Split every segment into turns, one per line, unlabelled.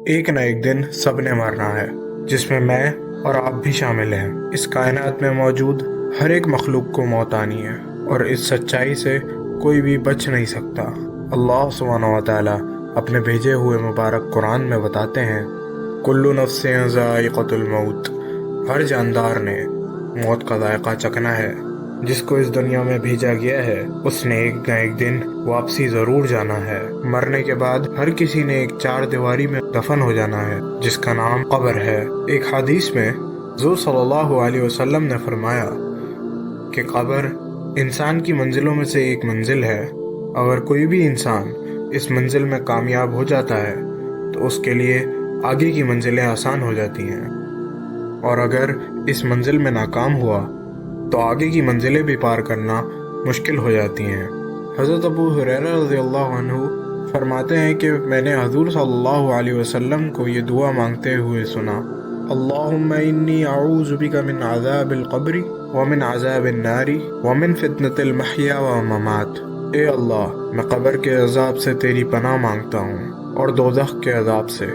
ایک نہ ایک دن سب نے مرنا ہے، جس میں میں اور آپ بھی شامل ہیں۔ اس کائنات میں موجود ہر ایک مخلوق کو موت آنی ہے، اور اس سچائی سے کوئی بھی بچ نہیں سکتا۔ اللہ سبحانہ و تعالی اپنے بھیجے ہوئے مبارک قرآن میں بتاتے ہیں، کل نفس ذائقۃ الموت، ہر جاندار نے موت کا ذائقہ چکھنا ہے۔ جس کو اس دنیا میں بھیجا گیا ہے اس نے ایک نہ ایک دن واپسی ضرور جانا ہے۔ مرنے کے بعد ہر کسی نے ایک چار دیواری میں دفن ہو جانا ہے، جس کا نام قبر ہے۔ ایک حدیث میں حضور صلی اللہ علیہ وسلم نے فرمایا کہ قبر انسان کی منزلوں میں سے ایک منزل ہے۔ اگر کوئی بھی انسان اس منزل میں کامیاب ہو جاتا ہے تو اس کے لیے آگے کی منزلیں آسان ہو جاتی ہیں، اور اگر اس منزل میں ناکام ہوا تو آگے کی منزلیں بھی پار کرنا مشکل ہو جاتی ہیں۔ حضرت ابو ہریرہ رضی اللہ عنہ فرماتے ہیں کہ میں نے حضور صلی اللہ علیہ وسلم کو یہ دعا مانگتے ہوئے سنا، اللہم انی اعوذ بک من عذاب القبر ومن عذاب النار ومن فتنة المحیا والممات۔ اے اللہ، میں قبر کے عذاب سے تیری پناہ مانگتا ہوں اور دوزخ کے عذاب سے۔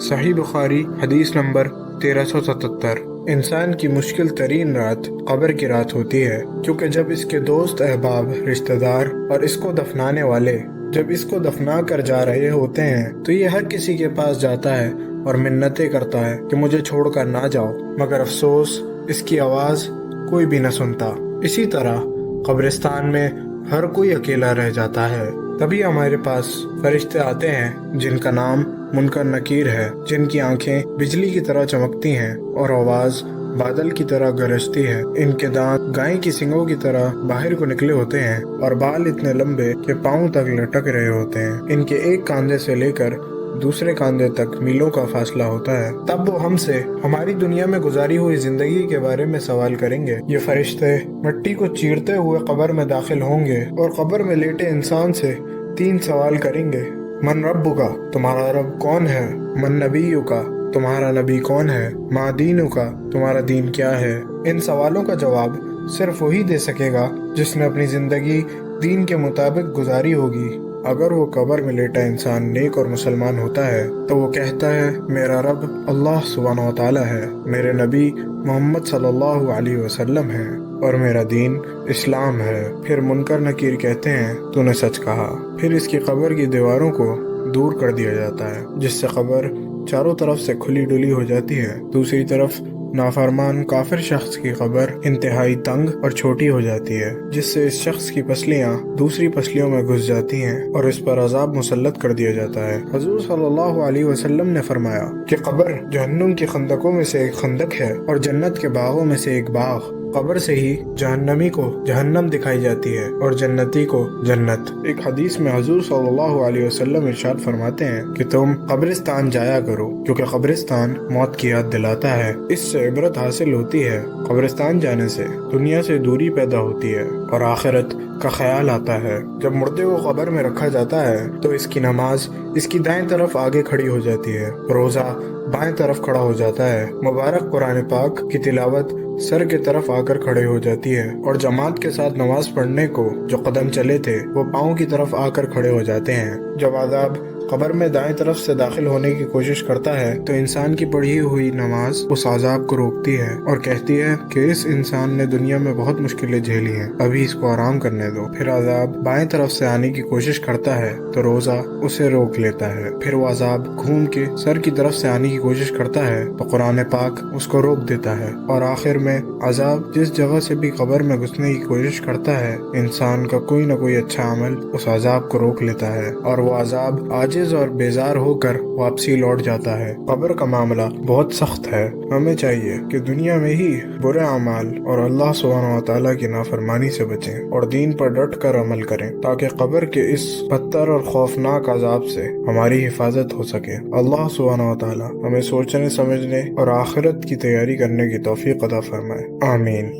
صحیح بخاری حدیث نمبر 1377۔ انسان کی مشکل ترین رات قبر کی رات ہوتی ہے، کیونکہ جب اس کے دوست، احباب، رشتہ دار اور اس کو دفنانے والے جب اس کو دفنا کر جا رہے ہوتے ہیں تو یہ ہر کسی کے پاس جاتا ہے اور منتیں کرتا ہے کہ مجھے چھوڑ کر نہ جاؤ، مگر افسوس اس کی آواز کوئی بھی نہ سنتا۔ اسی طرح قبرستان میں ہر کوئی اکیلا رہ جاتا ہے۔ تبھی ہمارے پاس فرشتے آتے ہیں جن کا نام منکر نکیر ہے، جن کی آنکھیں بجلی کی طرح چمکتی ہیں اور آواز بادل کی طرح گرجتی ہے۔ ان کے دانت گائے کی سنگوں کی طرح باہر کو نکلے ہوتے ہیں اور بال اتنے لمبے کہ پاؤں تک لٹک رہے ہوتے ہیں۔ ان کے ایک کاندھے سے لے کر دوسرے کاندھے تک میلوں کا فاصلہ ہوتا ہے۔ تب وہ ہم سے ہماری دنیا میں گزاری ہوئی زندگی کے بارے میں سوال کریں گے۔ یہ فرشتے مٹی کو چیرتے ہوئے قبر میں داخل ہوں گے اور قبر میں لیٹے انسان سے 3 سوال کریں گے۔ من ربک، تمہارا رب کون ہے؟ من نبیک، تمہارا نبی کون ہے؟ ما دینک، تمہارا دین کیا ہے؟ ان سوالوں کا جواب صرف وہی دے سکے گا جس نے اپنی زندگی دین کے مطابق گزاری ہوگی۔ اگر وہ قبر میں لیٹا انسان نیک اور مسلمان ہوتا ہے تو وہ کہتا ہے، میرا رب اللہ سبحانہ و تعالی ہے، میرے نبی محمد صلی اللہ علیہ وسلم ہے، اور میرا دین اسلام ہے۔ پھر منکر نکیر کہتے ہیں، تو نے سچ کہا۔ پھر اس کی قبر کی دیواروں کو دور کر دیا جاتا ہے، جس سے قبر چاروں طرف سے کھلی ڈلی ہو جاتی ہے۔ دوسری طرف نافرمان کافر شخص کی قبر انتہائی تنگ اور چھوٹی ہو جاتی ہے، جس سے اس شخص کی پسلیاں دوسری پسلیوں میں گھس جاتی ہیں اور اس پر عذاب مسلط کر دیا جاتا ہے۔ حضور صلی اللہ علیہ وسلم نے فرمایا کہ قبر جہنم کی خندقوں میں سے ایک خندق ہے اور جنت کے باغوں میں سے ایک باغ۔ قبر سے ہی جہنمی کو جہنم دکھائی جاتی ہے اور جنتی کو جنت۔ ایک حدیث میں حضور صلی اللہ علیہ وسلم ارشاد فرماتے ہیں کہ تم قبرستان جایا کرو، کیونکہ قبرستان موت کی یاد دلاتا ہے، اس سے عبرت حاصل ہوتی ہے۔ قبرستان جانے سے دنیا سے دوری پیدا ہوتی ہے اور آخرت کا خیال آتا ہے۔ جب مردے کو قبر میں رکھا جاتا ہے تو اس کی نماز اس کی دائیں طرف آگے کھڑی ہو جاتی ہے، روزہ بائیں طرف کھڑا ہو جاتا ہے، مبارک قرآن پاک کی تلاوت سر کے طرف آ کر کھڑے ہو جاتی ہے، اور جماعت کے ساتھ نماز پڑھنے کو جو قدم چلے تھے وہ پاؤں کی طرف آ کر کھڑے ہو جاتے ہیں۔ جب عذاب قبر میں دائیں طرف سے داخل ہونے کی کوشش کرتا ہے تو انسان کی پڑھی ہوئی نماز اس عذاب کو روکتی ہے اور کہتی ہے کہ اس انسان نے دنیا میں بہت مشکلیں جھیلی ہیں، ابھی اس کو آرام کرنے دو۔ پھر عذاب بائیں طرف سے آنے کی کوشش کرتا ہے تو روزہ اسے روک لیتا ہے۔ پھر وہ عذاب گھوم کے سر کی طرف سے آنے کی کوشش کرتا ہے تو قرآن پاک اس کو روک دیتا ہے، اور آخر میں عذاب جس جگہ سے بھی قبر میں گھسنے کی کوشش کرتا ہے، انسان کا کوئی نہ کوئی اچھا عمل اس عذاب کو روک لیتا ہے اور وہ عذاب عاجز اور بیزار ہو کر واپسی لوٹ جاتا ہے۔ قبر کا معاملہ بہت سخت ہے۔ ہمیں چاہیے کہ دنیا میں ہی برے اعمال اور اللہ سبحانہ و تعالیٰ کی نافرمانی سے بچیں اور دین پر ڈٹ کر عمل کریں، تاکہ قبر کے اس بدتر اور خوفناک عذاب سے ہماری حفاظت ہو سکے۔ اللہ سبحانہ و تعالیٰ ہمیں سوچنے، سمجھنے اور آخرت کی تیاری کرنے کی توفیق عطا فرمائے۔ آمین۔